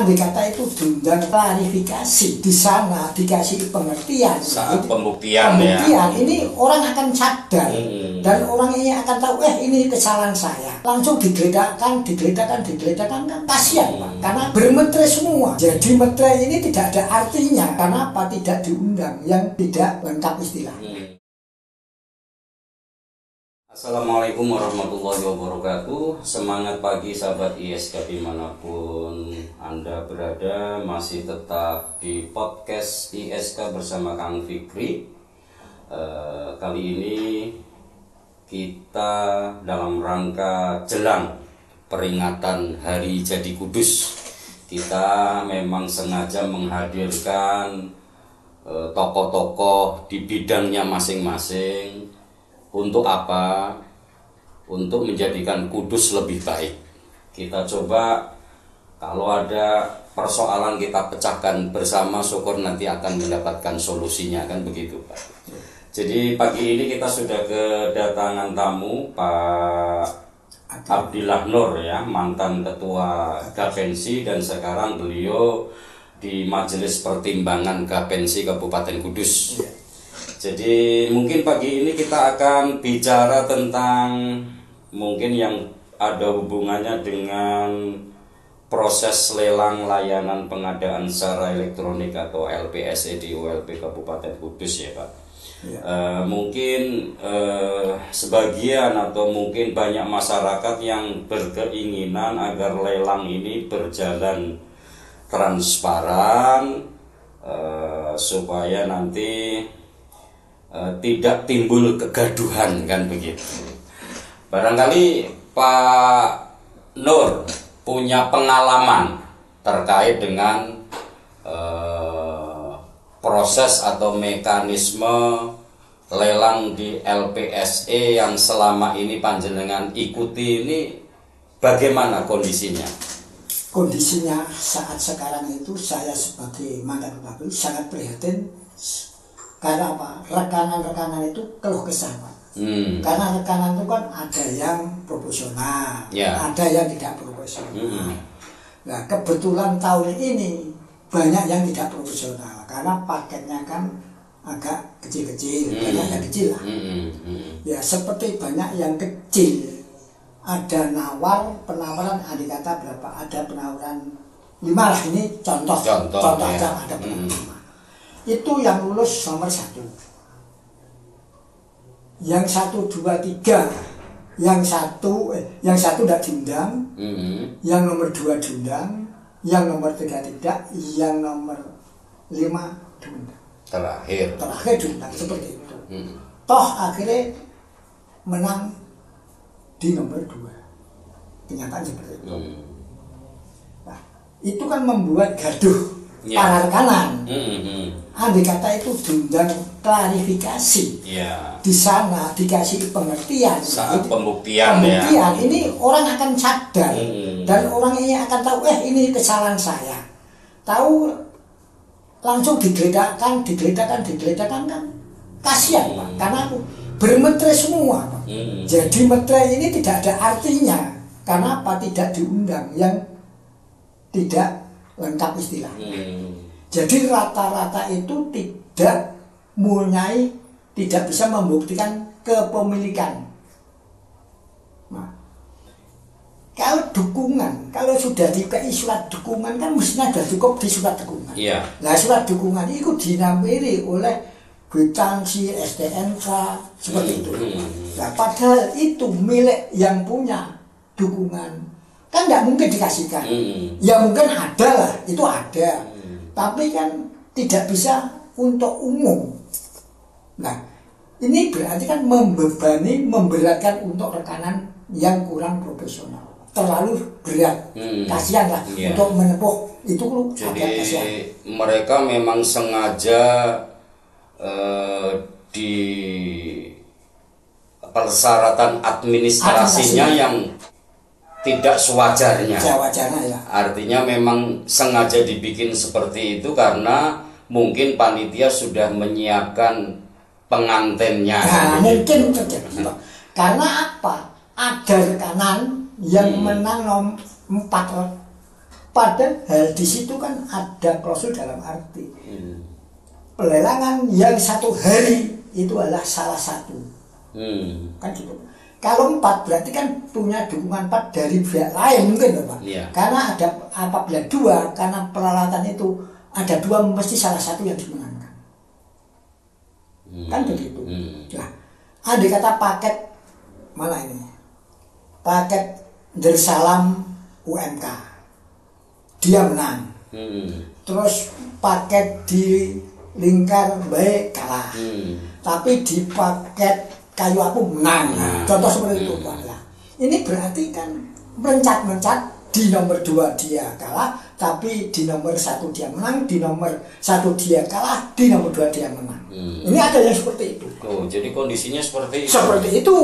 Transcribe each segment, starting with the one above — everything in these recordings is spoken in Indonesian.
andai kata itu diundang klarifikasi di sana, dikasih pengertian saat pembuktian ya. Ini orang akan sadar dan orang ini akan tahu ini kesalahan saya. Langsung digeledakan kan kasihan Pak, karena bermetre semua. Jadi metre ini tidak ada artinya karena apa? Tidak diundang, yang tidak lengkap istilah. Assalamualaikum warahmatullahi wabarakatuh. Semangat pagi sahabat ISK dimanapun Anda berada. Masih tetap di podcast ISK bersama Kang Fikri. Kali ini kita dalam rangka jelang peringatan Hari Jadi Kudus, kita memang sengaja menghadirkan tokoh-tokoh di bidangnya masing-masing. Untuk apa? Untuk menjadikan Kudus lebih baik. Kita coba, kalau ada persoalan kita pecahkan bersama, syukur nanti akan mendapatkan solusinya, kan begitu Pak. Jadi pagi ini kita sudah kedatangan tamu Pak Abdillah Nur ya, mantan ketua Gapensi dan sekarang beliau di Majelis Pertimbangan Gapensi Kabupaten Kudus. Jadi mungkin pagi ini kita akan bicara tentang mungkin yang ada hubungannya dengan proses lelang layanan pengadaan secara elektronik atau LPSE di ULP Kabupaten Kudus ya Pak. Ya. Mungkin sebagian atau mungkin banyak masyarakat yang berkeinginan agar lelang ini berjalan transparan supaya nanti tidak timbul kegaduhan, kan begitu. Barangkali Pak Nur punya pengalaman terkait dengan proses atau mekanisme lelang di LPSE yang selama ini panjenengan ikuti, ini bagaimana kondisinya? Kondisinya saat sekarang itu saya sebagai mantan kepala sangat prihatin. Karena apa? Rekanan-rekanan itu keluh kesah Pak. Karena rekanan itu kan ada yang proporsional, ada yang tidak proporsional. Nah kebetulan tahun ini banyak yang tidak proporsional karena paketnya kan agak kecil-kecil, banyak yang kecil lah. Ya seperti banyak yang kecil, ada penawaran adik kata berapa? Ada penawaran 5 lah, ini contoh ya. Aja ada penawaran 5. Itu yang lulus nomor 1, yang 1, 2, 3, yang satu tidak diundang, yang nomor 2 diundang, yang nomor 3 tidak, yang nomor 5 diundang. Terakhir diundang seperti itu. Toh akhirnya menang di nomor 2. Kenyataan seperti itu. Nah, itu kan membuat gaduh para rekanan. Andai kata itu diundang klarifikasi, di sana dikasih pengertian saat pembuktian ya. Ini orang akan sadar dan orang ini akan tahu ini kesalahan saya. Tahu langsung digeledakan kan kasihan Pak, karena bermetre semua Pak. Jadi metre ini tidak ada artinya karena apa? Tidak diundang, yang tidak lengkap istilah. Jadi rata-rata itu tidak bisa membuktikan kepemilikan. Nah, kalau dukungan, kalau sudah dikasih surat dukungan kan mestinya sudah cukup di surat dukungan. Nah surat dukungan itu dinampiri oleh kwitansi STNK seperti itu. Nah padahal itu milik yang punya dukungan, kan nggak mungkin dikasihkan. Ya mungkin ada lah, itu ada. Tapi kan tidak bisa untuk umum. Nah, ini berarti kan memberatkan untuk rekanan yang kurang profesional. Terlalu berat, kasihan lah untuk menempuh itu. Jadi mereka memang sengaja di persyaratan administrasinya yang tidak sewajarnya. Ya. Artinya memang sengaja dibikin seperti itu karena mungkin panitia sudah menyiapkan pengantennya. Nah, mungkin terjadi. Karena apa? Ada rekanan yang menang nomor 4 Padahal di situ kan ada klausul dalam arti pelelangan yang 1 hari itu adalah salah satu. Kan gitu. Kalau 4 berarti kan punya dukungan 4 dari pihak lain mungkin loh Pak. Karena ada apabila 2 karena peralatan itu ada 2 mesti salah satu yang dimenangkan. Kan begitu. Nah, andai kata paket mana ini? Paket Darussalam UMK. Dia menang. Terus paket di Lingkar baik kalah. Tapi di paket Kayu Apu menang. Contoh seperti itu Pak. Nah, ini berarti kan merencat-merencat di nomor 2 dia kalah, tapi di nomor 1 dia menang, di nomor 1 dia kalah, di nomor 2 dia menang. Ini ada yang seperti itu. Oh, jadi kondisinya seperti itu. Seperti itu.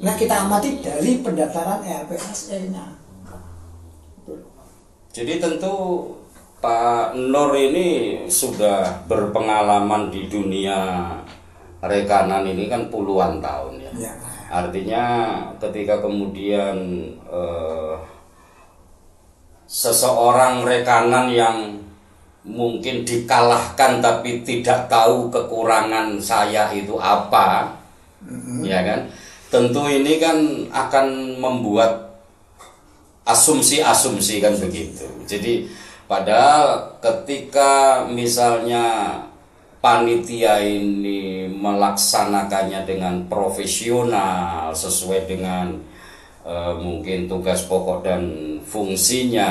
Nah, kita amati dari pendaftaran ERPSE-nya. Jadi tentu Pak Nur ini sudah berpengalaman di dunia rekanan ini kan puluhan tahun ya. Artinya ketika kemudian seseorang rekanan yang mungkin dikalahkan tapi tidak tahu kekurangan saya itu apa, ya kan? Tentu ini kan akan membuat asumsi-asumsi kan begitu. Jadi padahal ketika misalnya panitia ini melaksanakannya dengan profesional sesuai dengan mungkin tugas pokok dan fungsinya,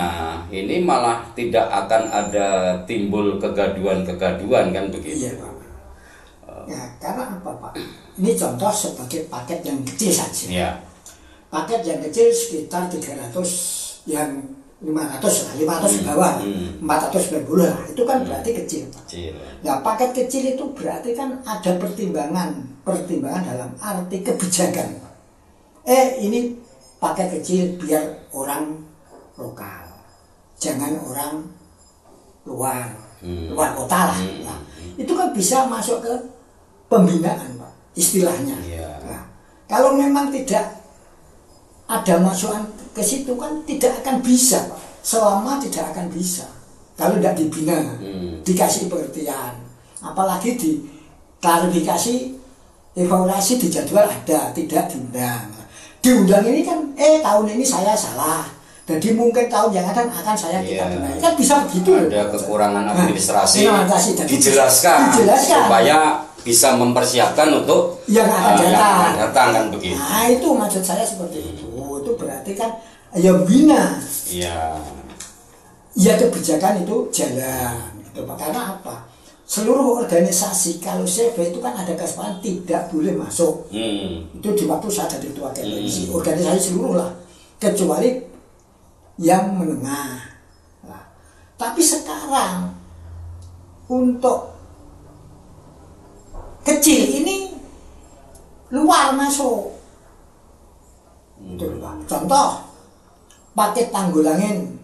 ini malah tidak akan ada timbul kegaduhan-kegaduhan kan begitu. Iya Pak. Ya, karena apa Pak? Ini contoh sebagai paket yang kecil saja. Ya. Paket yang kecil sekitar 300 yang 500 bawah, 490 lah, itu kan berarti kecil. Nah, paket kecil itu berarti kan ada pertimbangan dalam arti kebijakan. Ini paket kecil biar orang lokal, jangan orang luar kota lah. Nah, itu kan bisa masuk ke pembinaan Pak, istilahnya. Nah, kalau memang tidak ada masukan ke situ kan tidak akan bisa Pak. Selama tidak akan bisa kalau tidak dibina, dikasih pengertian, apalagi di klarifikasi, evaluasi di jadwal ada, tidak diundang. Diundang ini kan tahun ini saya salah, jadi mungkin tahun yang akan saya kita benahi. Kan bisa begitu. Ada kekurangan administrasi, dijelaskan supaya bisa mempersiapkan untuk yang akan datang kan begitu. Nah, itu maksud saya seperti itu. Itu berarti kan ya bina. Ya kebijakan itu jalan gitu Pak. Karena apa? Seluruh organisasi kalau CV itu kan ada kesepakatan tidak boleh masuk. Itu di waktu saya jadi ketua KPI, organisasi seluruh lah, kecuali yang menengah. Nah, tapi sekarang untuk kecil ini luar masuk. Itu Pak. Contoh paket Tanggulangin.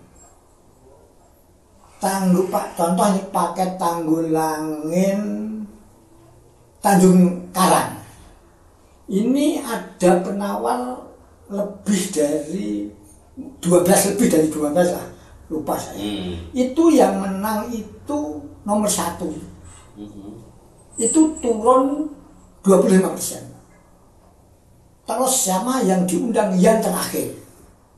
Contoh ini paket Tanggulangin Tanjung Karang. Ini ada penawar lebih dari 12 lah. Lupa saya. Itu yang menang itu nomor 1. Itu turun 25%. Terus sama yang diundang yang terakhir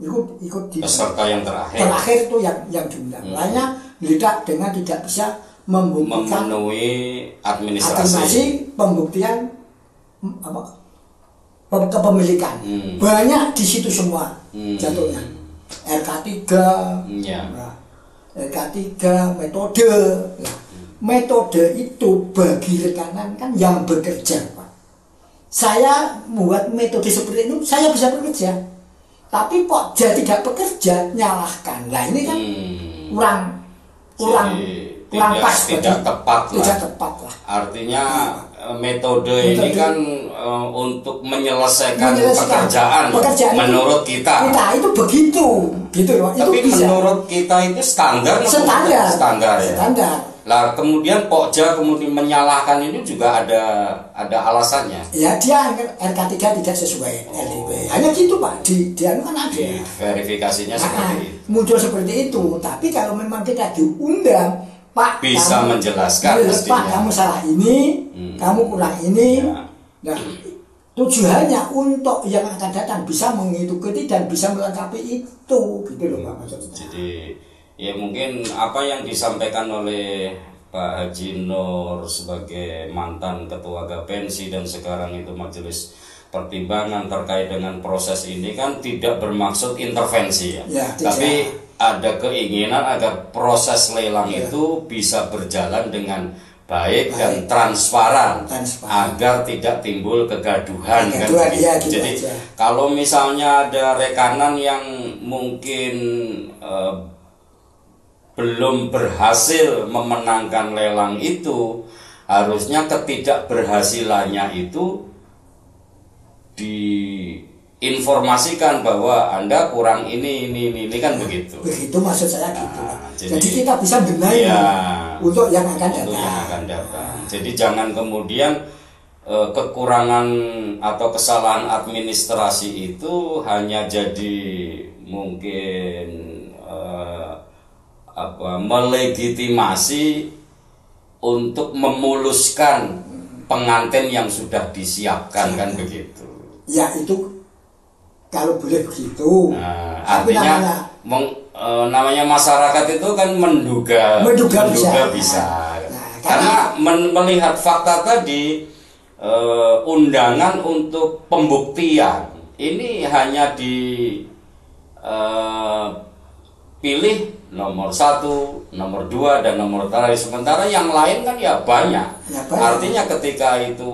ikut di peserta yang terakhir. Terakhir itu yang diundang. Lainnya tidak bisa membuktikan memenuhi administrasi pembuktian kepemilikan. Banyak di situ semua jatuhnya. RK3, RK3 metode. Nah, metode itu bagi rekanan kan yang bekerja Pak. Saya membuat metode seperti itu, saya bisa bekerja. Tapi kok jadi tidak bekerja, nyalahkan. Nah ini kan kurang pas, tidak tepat lah. Artinya metode ini kan untuk menyelesaikan pekerjaan menurut kita itu begitu gitu loh. Tapi itu bisa. Menurut kita itu standar. Lah kemudian Pokja kemudian menyalahkan ini juga ada alasannya. Ya dia RK3 tidak sesuai LDP. Hanya gitu Pak. Dia kan ada. Verifikasinya seperti itu. Muncul seperti itu. Tapi kalau memang kita diundang, Pak bisa kamu, menjelaskan Pak kamu salah ini, kamu kurang ini. Ya. Nah, tujuannya untuk yang akan datang bisa mengikuti dan bisa melengkapi itu, gitu loh Pak maksudnya. Jadi ya mungkin apa yang disampaikan oleh Pak Haji Nur sebagai mantan ketua Gapensi dan sekarang itu majelis pertimbangan terkait dengan proses ini kan tidak bermaksud intervensi ya tapi ada keinginan agar proses lelang itu bisa berjalan dengan baik dan transparan agar tidak timbul kegaduhan kan ya, gitu. Jadi kalau misalnya ada rekanan yang mungkin belum berhasil memenangkan lelang itu, harusnya ketidakberhasilannya itu diinformasikan bahwa Anda kurang ini kan begitu. Begitu maksud saya gitu. Jadi kita bisa benahi untuk yang akan datang. Jadi jangan kemudian kekurangan atau kesalahan administrasi itu hanya jadi mungkin melegitimasi untuk memuluskan pengantin yang sudah disiapkan kan begitu. Ya itu kalau boleh begitu. Artinya namanya masyarakat itu kan menduga bisa. Karena melihat fakta tadi undangan untuk pembuktian ini hanya dipilih nomor 1, nomor 2, dan nomor 3. Sementara yang lain kan ya banyak. Artinya ketika itu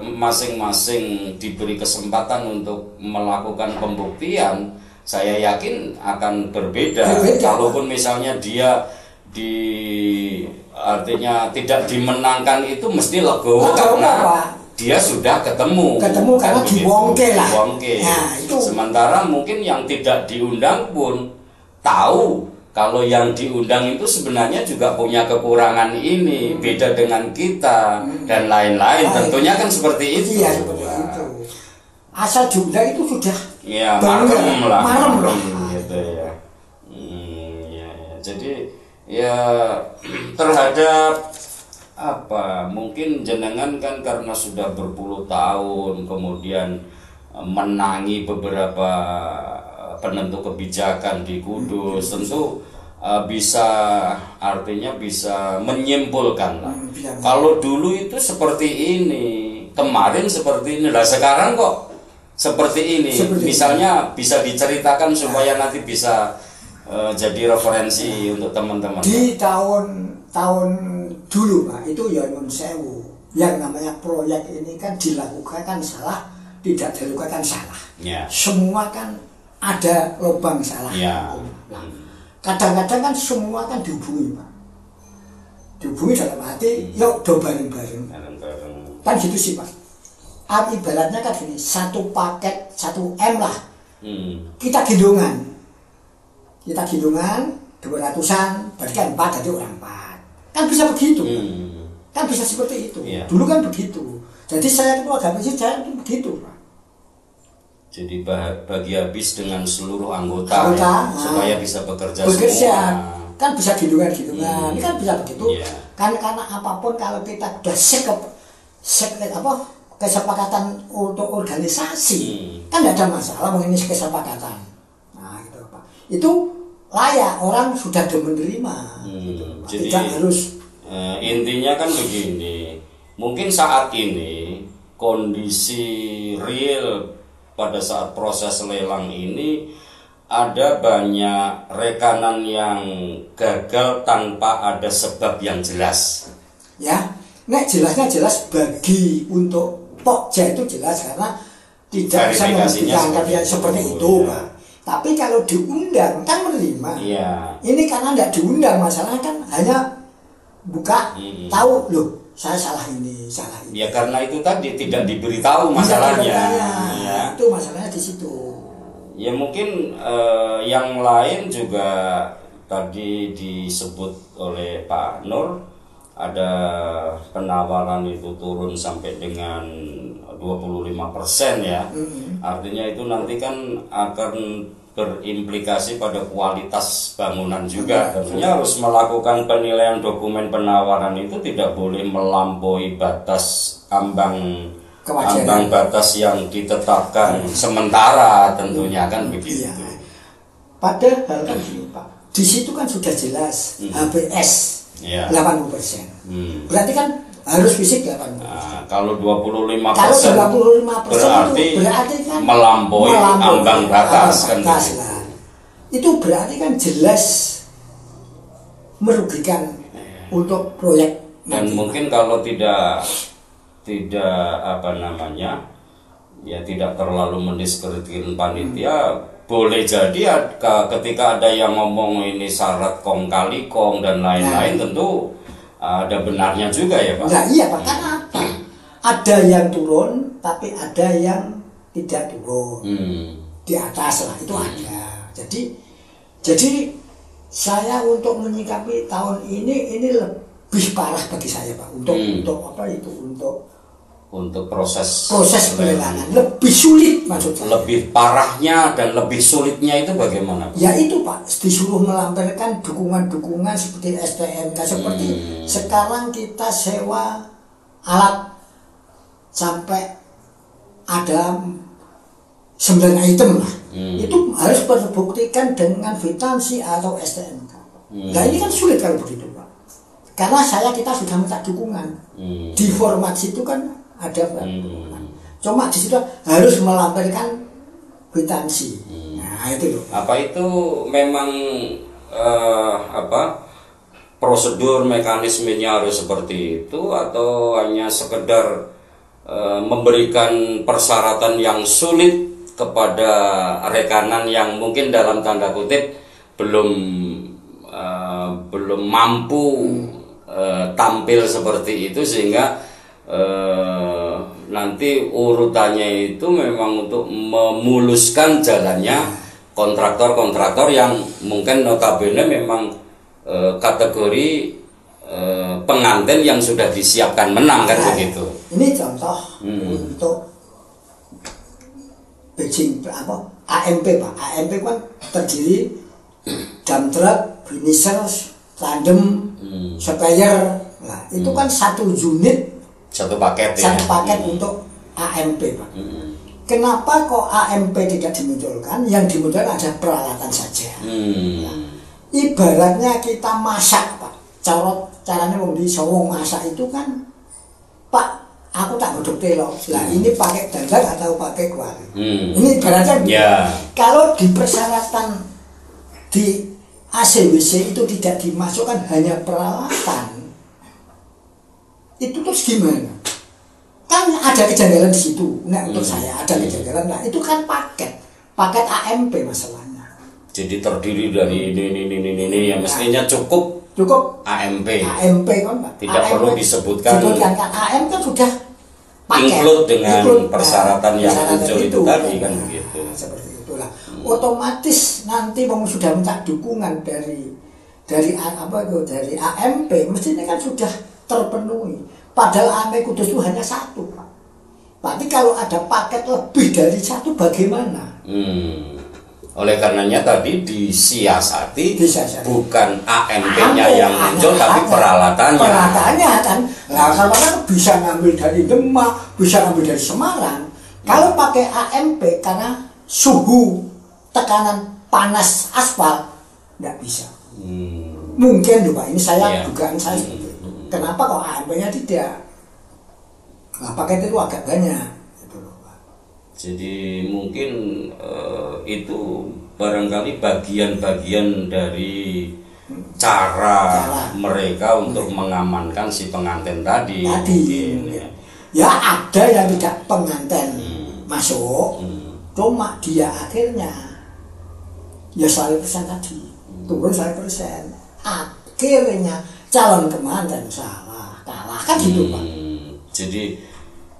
masing-masing diberi kesempatan untuk melakukan pembuktian, saya yakin akan berbeda. Kalaupun misalnya dia artinya tidak dimenangkan itu mesti legowo karena dia sudah ketemu karena dibongke lah. Sementara mungkin yang tidak diundang pun tahu kalau yang diundang itu sebenarnya juga punya kekurangan ini, beda dengan kita dan lain-lain. Tentunya kan seperti itu. Iya, seperti itu. Asal diundang itu sudah marem gitu ya. Jadi ya terhadap mungkin jenengan kan karena sudah berpuluh tahun kemudian menangi beberapa penentu kebijakan di Kudus, tentu artinya bisa menyimpulkan lah. Kalau dulu itu seperti ini, kemarin seperti ini, lah sekarang kok seperti ini. Misalnya bisa diceritakan supaya nanti bisa jadi referensi untuk teman-teman. Di tahun dulu Pak, itu ya Nyun Sewu, yang namanya proyek ini kan dilakukan salah, tidak dilakukan salah. Semua kan ada lubang salah. Kadang-kadang kan semua kan dihubungi Pak. Dihubungi dalam arti yuk do bareng-bareng. Kan gitu sih Pak. Ibaratnya kan gini, satu paket 1M lah. Kita gendongan 200-an, berarti kan 4 jadi orang 4. Kan bisa begitu. Kan bisa seperti itu. Dulu kan begitu. Jadi saya ketua Gapensi saya itu begitu Pak. Jadi bagi habis dengan seluruh anggota supaya bisa bekerja semua. Kan bisa gendongan. Ini kan bisa begitu. Kan karena apapun kalau kita sudah kesepakatan untuk organisasi, kan tidak ada masalah mengenai kesepakatan. Nah, gitu Pak. Itu layak, orang sudah menerima. Jadi tidak harus. Intinya kan begini. Mungkin saat ini kondisi real pada saat proses lelang ini ada banyak rekanan yang gagal tanpa ada sebab yang jelas. Ya, jelasnya jelas bagi untuk Pokja itu jelas karena tidak bisa membuktikan seperti itu Pak. Tapi kalau diundang kan menerima. Ini karena tidak diundang, masalahnya kan hanya buka tahu loh. Saya salah ini. Ya karena itu tadi tidak diberitahu masalahnya. Itu masalahnya di situ. Ya mungkin yang lain juga tadi disebut oleh Pak Nur ada penawaran itu turun sampai dengan 25% ya. Artinya itu nanti kan akan berimplikasi pada kualitas bangunan juga. Tentunya harus melakukan penilaian dokumen penawaran itu tidak boleh melampaui batas ambang batas yang ditetapkan sementara tentunya kan begitu. Iya. Padahal kan gini Pak, di situ kan sudah jelas HBS 80%. Berarti kan harus fisik 80%. Nah, kalau 25%, berarti kan melampaui ambang batas kan. Itu berarti kan jelas merugikan untuk proyek. Dan mungkin kalau tidak apa namanya, ya tidak terlalu mendiskreditkan panitia, boleh jadi ketika ada yang ngomong ini syarat kong kali kong dan lain-lain, tentu ada benarnya juga ya Pak. Nah iya Pak, karena apa? Ada yang turun, tapi ada yang tidak turun. Di atas lah itu ada. Jadi saya untuk menyikapi tahun ini lebih parah bagi saya Pak. Untuk proses pelelangan lebih sulit maksudnya. Lebih parahnya dan lebih sulitnya itu bagaimana? Ya itu Pak, disuruh melampirkan dukungan-dukungan seperti STNK, seperti sekarang kita sewa alat sampai ada 9 item lah. Itu harus terbuktikan dengan kwitansi atau STNK. Nah ini kan sulit kalau begitu Pak. Karena kita sudah minta dukungan. Di format situ kan ada cuma di situ harus melampirkan kwitansi. Nah itu loh. Apa itu memang prosedur mekanismenya harus seperti itu atau hanya sekedar memberikan persyaratan yang sulit kepada rekanan yang mungkin dalam tanda kutip belum mampu tampil seperti itu sehingga nanti urutannya itu memang untuk memuluskan jalannya kontraktor-kontraktor yang mungkin notabene memang kategori pengantin yang sudah disiapkan menang kan begitu. Ini contoh untuk Beijing AMP Pak. AMP kan terdiri dump truck, finisher, tandem, sprayer. Nah itu kan satu unit. Satu paket untuk AMP Pak. Kenapa kok AMP tidak dimunculkan? Yang dimunculkan adalah peralatan saja. Nah, ibaratnya kita masak Pak. Caranya wong di Sawong masak itu kan Pak, aku tak godhog telo. Lah ini pakai dandang atau pakai kuali. Ini ibaratnya kalau di persyaratan di ACWC itu tidak dimasukkan hanya peralatan. Itu terus gimana? Kan ada kejanggalan di situ. Nah untuk saya ada kejanggalan. Nah itu kan paket AMP masalahnya. Jadi terdiri dari ini yang mestinya cukup AMP kan Pak. Tidak perlu disebutkan kan AM kan sudah paket. Include dengan persyaratan yang muncul itu tadi kan begitu. Seperti itulah. Otomatis nanti sudah minta dukungan dari AMP mestinya kan sudah terpenuhi. Padahal AMP Kudus itu hanya satu Pak. Berarti kalau ada paket lebih dari satu bagaimana? Oleh karenanya tadi disiasati. Bukan AMP-nya yang muncul tapi peralatannya kan. Nah kalau bisa ngambil dari Demak, bisa ngambil dari Semarang. Kalau pakai AMP karena suhu tekanan panas aspal nggak bisa. Mungkin loh Pak, ini dugaan saya seperti itu. Kenapa kok AMP-nya tidak? Nah, paket itu agak banyak. Gitu loh, Pak. Jadi mungkin itu barangkali bagian-bagian dari cara mereka untuk mengamankan si pengantin tadi. Mungkin, ya ada yang tidak pengantin masuk, cuma dia akhirnya ya 100% tadi turun 100%. Akhirnya calon pengantin kalah kan gitu Pak. Jadi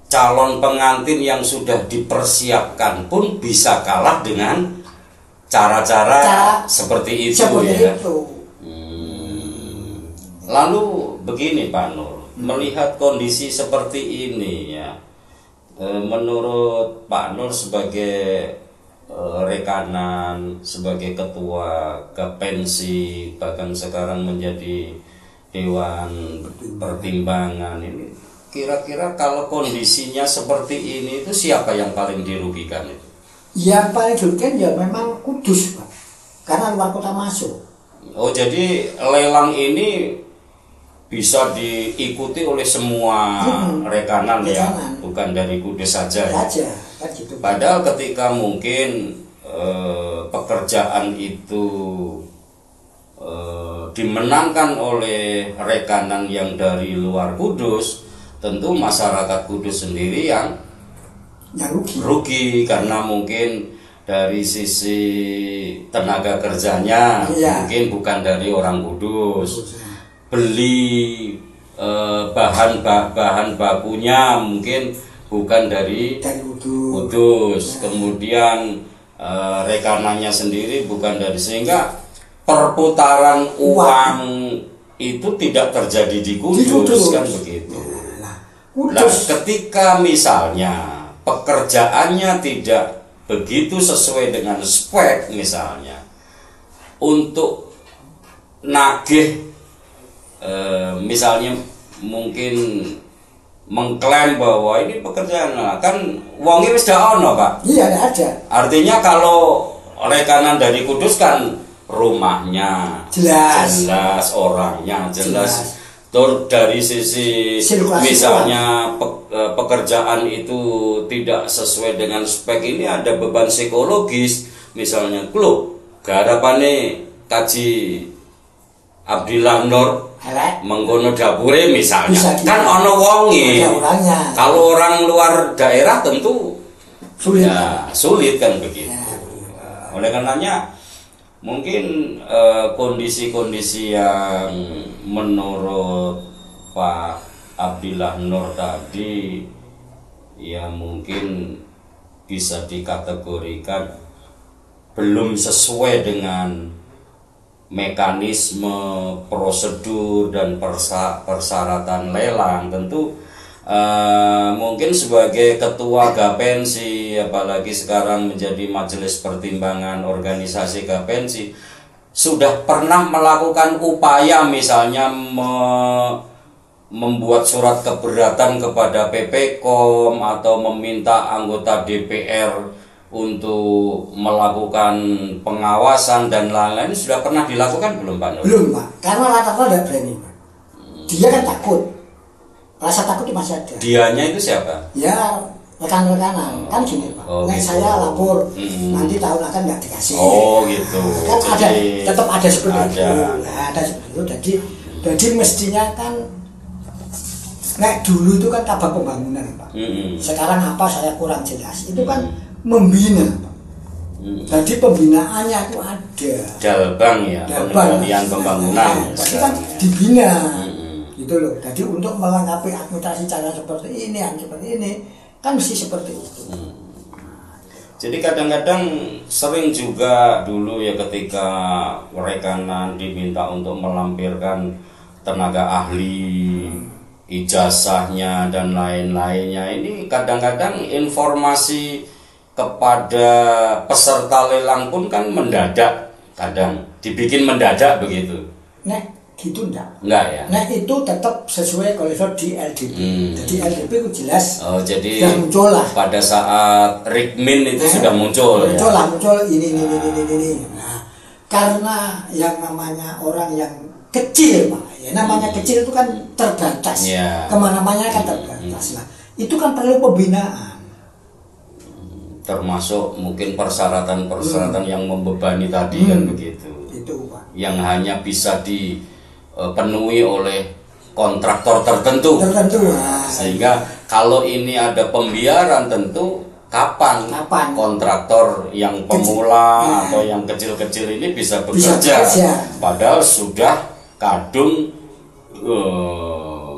calon pengantin yang sudah dipersiapkan pun bisa kalah dengan cara-cara seperti itu. Lalu begini Pak Nur, melihat kondisi seperti ini ya, menurut Pak Nur sebagai rekanan, sebagai ketua Gapensi, bahkan sekarang menjadi Dewan Pertimbangan ini, kira-kira kalau kondisinya seperti ini itu siapa yang paling dirugikan itu? Yang paling dirugikan ya memang Kudus Pak, karena luar kota masuk. Oh, jadi lelang ini bisa diikuti oleh semua rekanan ya, bukan dari Kudus saja. Kan gitu. Padahal ketika mungkin pekerjaan itu dimenangkan oleh rekanan yang dari luar Kudus, tentu masyarakat Kudus sendiri yang rugi karena mungkin dari sisi tenaga kerjanya mungkin bukan dari orang Kudus. Beli bahan bakunya mungkin bukan dari Kudus. Kemudian rekanannya sendiri bukan dari, sehingga perputaran uang itu tidak terjadi di Kudus kan begitu. Nah, ketika misalnya pekerjaannya tidak begitu sesuai dengan spek misalnya, untuk nagih misalnya mungkin mengklaim bahwa ini pekerjaan, kan uangnya wis dak ono Pak. Iya, ada. Artinya kalau rekanan dari Kudus kan rumahnya jelas orangnya jelas. Tur dari sisi misalnya pekerjaan itu tidak sesuai dengan spek, ini ada beban psikologis misalnya. Loh, garapane Kaji Abdillah Nur menggono dapure misalnya kan ono wonge. Kalau orang luar daerah tentu sulit kan begitu. Oleh karenanya mungkin kondisi-kondisi yang menurut Pak Abdillah Nur tadi ya mungkin bisa dikategorikan belum sesuai dengan mekanisme, prosedur dan persyaratan lelang. Tentu mungkin sebagai ketua Gapensi, apalagi sekarang menjadi Majelis Pertimbangan Organisasi Gapensi, sudah pernah melakukan upaya misalnya membuat surat keberatan kepada PPKOM atau meminta anggota DPR untuk melakukan pengawasan dan lain-lain, sudah pernah dilakukan belum Pak Nur? Belum Pak, karena rata-rata tidak berani Pak. Dia kan takut, rasa takut itu masih ada. Dianya itu siapa? Ya rekan-rekanan, kan gini Pak. Gitu. Saya lapor, nanti tahun akan nggak dikasih. Oh gitu. Kan ada, tetap ada seperti itu. Nah, ada seperti itu. Jadi mestinya kan, dulu itu kan tabah pembangunan Pak. Sekarang apa saya kurang jelas. Itu kan membina Pak. Jadi pembinaannya itu ada. Dalbang ya, pengendalian pembangunan. Jadi kan dibina. Gitu loh. Jadi untuk melengkapi administrasi cara seperti ini, yang seperti ini, kan mesti seperti itu. Jadi kadang-kadang sering juga dulu ya ketika rekanan diminta untuk melampirkan tenaga ahli, ijazahnya dan lain-lainnya, ini kadang-kadang informasi kepada peserta lelang pun kan mendadak, kadang dibikin mendadak begitu. Gitu enggak ya. Itu tetap sesuai kalau di LDP. Jadi LDP itu jelas. Oh, jadi sudah muncul lah. Pada saat Rikmin itu sudah muncul ya. Muncul ini. Nah, karena yang namanya orang yang kecil Pak, ya namanya kecil itu kan terbatas. Kemana-mana kan terbatas. Nah, itu kan perlu pembinaan. Termasuk mungkin persyaratan yang membebani tadi kan begitu. Itu Pak. Yang hanya bisa dipenuhi oleh kontraktor tertentu. Sehingga kalau ini ada pembiaran, tentu kapan kontraktor yang pemula atau yang kecil-kecil ini bisa bekerja. Padahal sudah kadung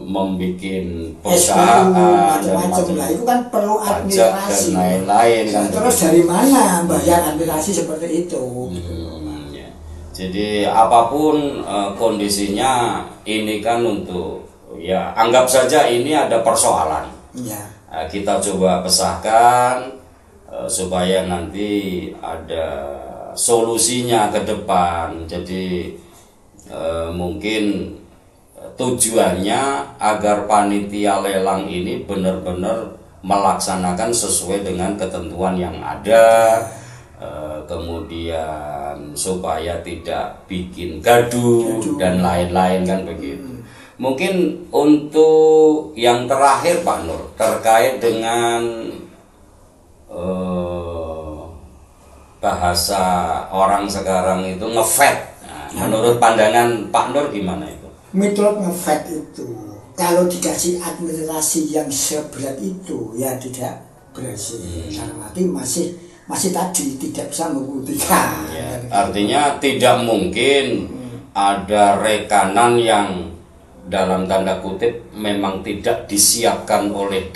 membuat perusahaan macam-macam lah, itu kan perlu administrasi dan lain-lain kan. Terus dari mana bayar administrasi seperti itu? Jadi apapun kondisinya, ini kan untuk ya anggap saja ini ada persoalan. Ya. Kita coba pesahkan supaya nanti ada solusinya ke depan. Jadi mungkin tujuannya agar panitia lelang ini benar-benar melaksanakan sesuai dengan ketentuan yang ada. Kemudian supaya tidak bikin gaduh dan lain-lain kan begitu. Mungkin untuk yang terakhir Pak Nur terkait dengan bahasa orang sekarang itu ngefet. Nah, menurut pandangan Pak Nur gimana itu? Menurut ngefet itu kalau dikasih administrasi yang seberat itu ya tidak berhasil. Karena masih tadi tidak bisa membuktikan. Ya, artinya tidak mungkin ada rekanan yang dalam tanda kutip memang tidak disiapkan oleh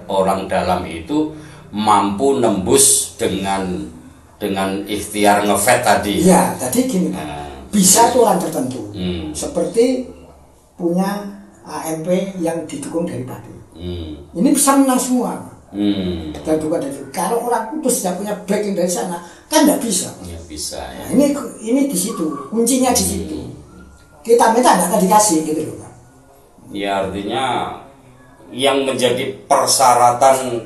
orang dalam itu mampu nembus dengan ikhtiar ngefet tadi. Ya, tadi gini bisa tuh orang tertentu seperti punya AMP yang didukung dari Padi. Ini bisa menang semua. Dan bukan dari kalau orang kudus tidak punya backing dari sana kan tidak bisa. Ya, bisa ya. Nah, ini di situ kuncinya di situ. Kita minta tidak akan dikasih gitu loh Pak. Ya artinya yang menjadi persyaratan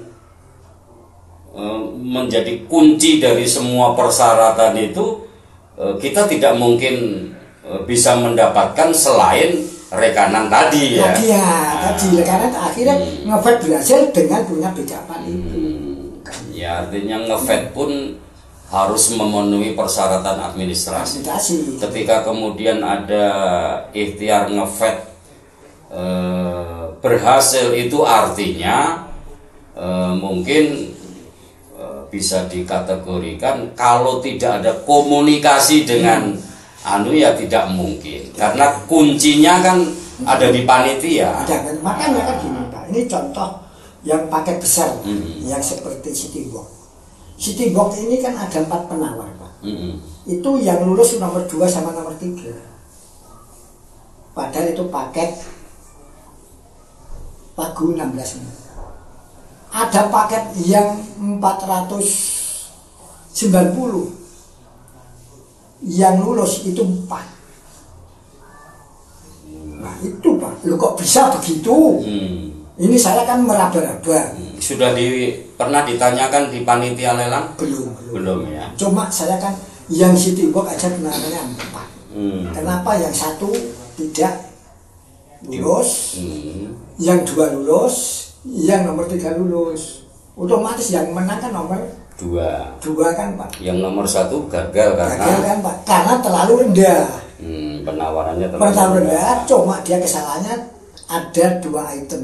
menjadi kunci dari semua persyaratan itu kita tidak mungkin bisa mendapatkan selain rekanan tadi ya. Tadi rekanan akhirnya ngefet berhasil dengan punya backupan itu. Ya artinya ngefet pun harus memenuhi persyaratan administrasi. Ketika kemudian ada ikhtiar ngefet berhasil itu artinya mungkin bisa dikategorikan kalau tidak ada komunikasi dengan ya tidak mungkin karena kuncinya kan ada di panitia. Makanya kan gini Pak, ini contoh yang paket besar yang seperti City Box ini kan ada 4 penawar Pak. Itu yang lulus nomor 2 sama nomor 3. Padahal itu paket Pagu 16 ini. Ada paket yang 490 yang lulus itu 4. Nah itu Pak, lu kok bisa begitu? Ini saya kan meraba-raba. Sudah pernah ditanyakan di panitia lelang? Belum ya. Cuma saya kan yang City Box aja penanganannya 4. Kenapa yang 1 tidak lulus, yang 2 lulus, yang nomor 3 lulus? Otomatis yang menang kan nomor 2 kan Pak. Yang nomor 1 gagal kan Pak, karena terlalu rendah. Penawarannya terlalu rendah. Cuma dia kesalahannya ada 2 item.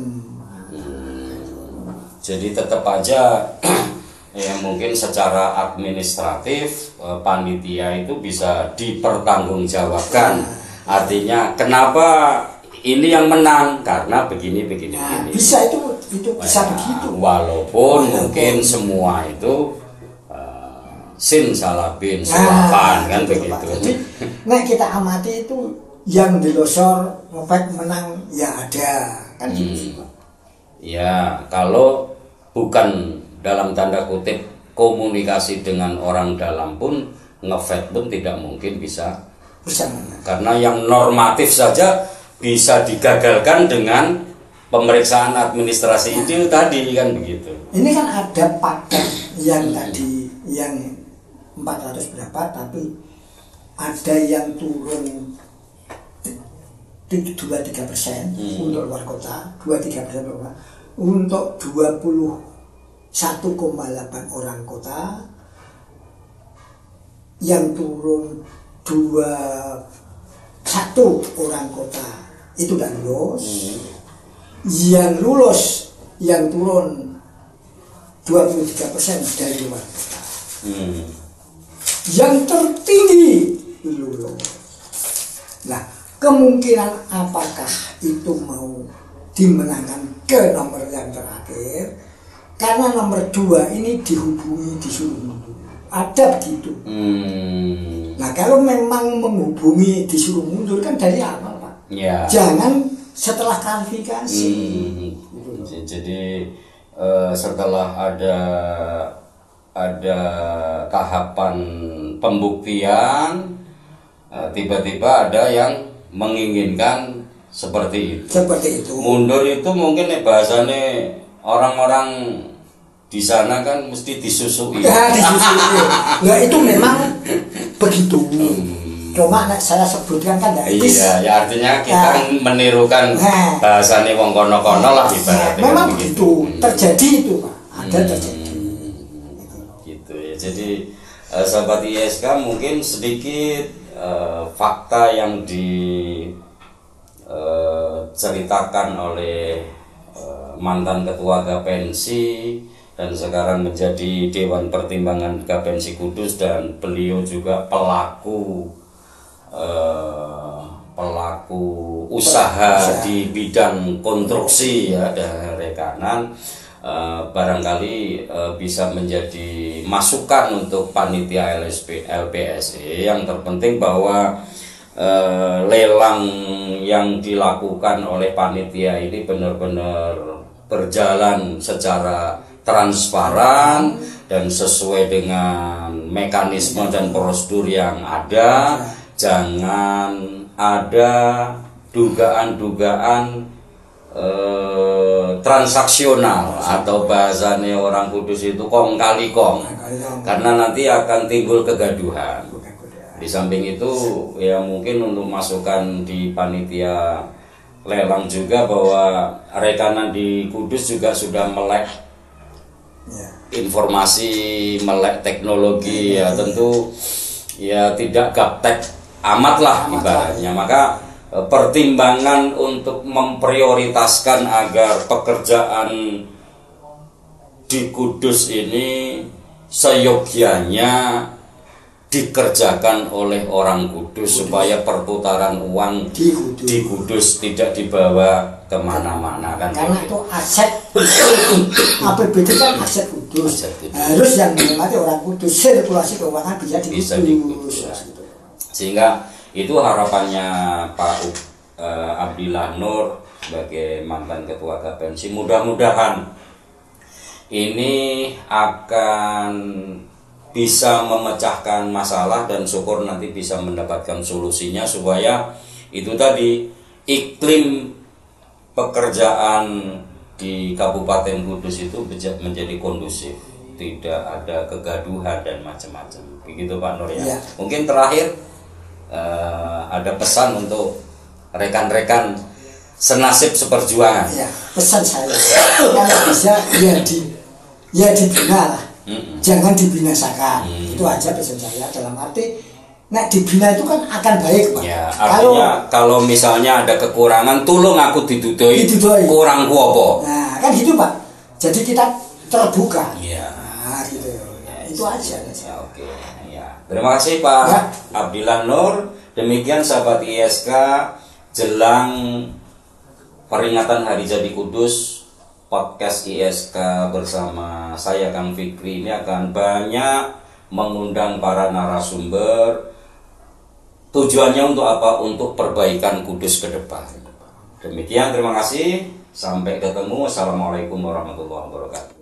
Jadi tetap aja ya mungkin secara administratif panitia itu bisa dipertanggungjawabkan. Artinya kenapa ini yang menang karena begini. Bisa itu bisa begitu. Walaupun mungkin semua itu sin salah bin sulapan kan begitu. Jadi kita amati itu yang dilosor ngefet menang ya ada kan gitu. Ya kalau bukan dalam tanda kutip komunikasi dengan orang dalam pun ngefet pun tidak mungkin bisa karena yang normatif saja bisa digagalkan dengan pemeriksaan administrasi itu tadi kan begitu. Ini kan ada paket yang tadi yang 400 berapa tapi ada yang turun 2-3% untuk luar kota, 2-3% untuk 21,8 orang kota, yang turun 21 orang kota itu udah lulus. Yang lulus yang turun 23% dari luar kota. Yang tertinggi lulus. Nah, kemungkinan apakah itu mau dimenangkan ke nomor yang terakhir karena nomor 2 ini dihubungi disuruh ada begitu. Nah kalau memang menghubungi disuruh mundur kan dari awal Pak. Ya. Jangan setelah klarifikasi. Jadi setelah ada tahapan pembuktian, tiba-tiba ada yang menginginkan seperti itu. Seperti itu. Mundur itu mungkin bahasanya orang-orang di sana kan mesti disusui. Ya, disusui. Ya itu memang begitu. Cuma saya sebutkan kan ya. Iya, ya artinya kita menirukan bahasanya wong kono-kono lah ibaratnya. Memang begitu. Terjadi itu Pak. Ada terjadi. Gitu ya. Jadi sahabat ISK mungkin sedikit fakta yang diceritakan oleh mantan ketua Gapensi dan sekarang menjadi Dewan Pertimbangan Gapensi Kudus, dan beliau juga pelaku usaha di bidang konstruksi ya dan rekanan. Barangkali bisa menjadi masukan untuk panitia LPSE. Yang terpenting bahwa lelang yang dilakukan oleh panitia ini benar-benar berjalan secara transparan dan sesuai dengan mekanisme dan prosedur yang ada. Jangan ada dugaan-dugaan transaksional atau bahasanya orang Kudus itu kong kali kong, karena nanti akan timbul kegaduhan. Di samping itu ya mungkin untuk masukan di panitia lelang juga bahwa rekanan di Kudus juga sudah melek informasi, melek teknologi, ya tentu ya tidak gaptek amat lah ibaratnya. Maka pertimbangan untuk memprioritaskan agar pekerjaan di Kudus ini seyogyanya dikerjakan oleh orang Kudus supaya perputaran uang di Kudus tidak dibawa kemana-mana kan. Karena itu aset APBD kan aset Kudus. Harus yang menikmati orang Kudus, sirkulasi keuangan bisa di Kudus. Sehingga itu harapannya Pak Abdillah Nur sebagai mantan ketua Gapensi. Mudah-mudahan ini akan bisa memecahkan masalah dan syukur nanti bisa mendapatkan solusinya supaya itu tadi iklim pekerjaan di Kabupaten Kudus itu menjadi kondusif, tidak ada kegaduhan dan macam-macam. Begitu Pak Nur ya. Mungkin terakhir ada pesan untuk rekan-rekan senasib seperjuangan. Ya, pesan saya kalau bisa ya dibina lah. Jangan dibinasakan. Itu aja pesan saya, dalam arti dibina itu kan akan baik Pak. Ya, artinya kalau misalnya ada kekurangan, tolong aku didudoi. Kurangku apa? Nah, kan gitu Pak. Jadi kita terbuka. Iya. Nah, gitu. Itu aja. Ya, oke. Ya. Terima kasih Pak Abdillah Nur. Demikian sahabat ISK jelang peringatan Hari Jadi Kudus, podcast ISK bersama saya Kang Fikri ini akan banyak mengundang para narasumber. Tujuannya untuk apa? Untuk perbaikan Kudus ke depan. Demikian, terima kasih. Sampai ketemu. Assalamualaikum warahmatullahi wabarakatuh.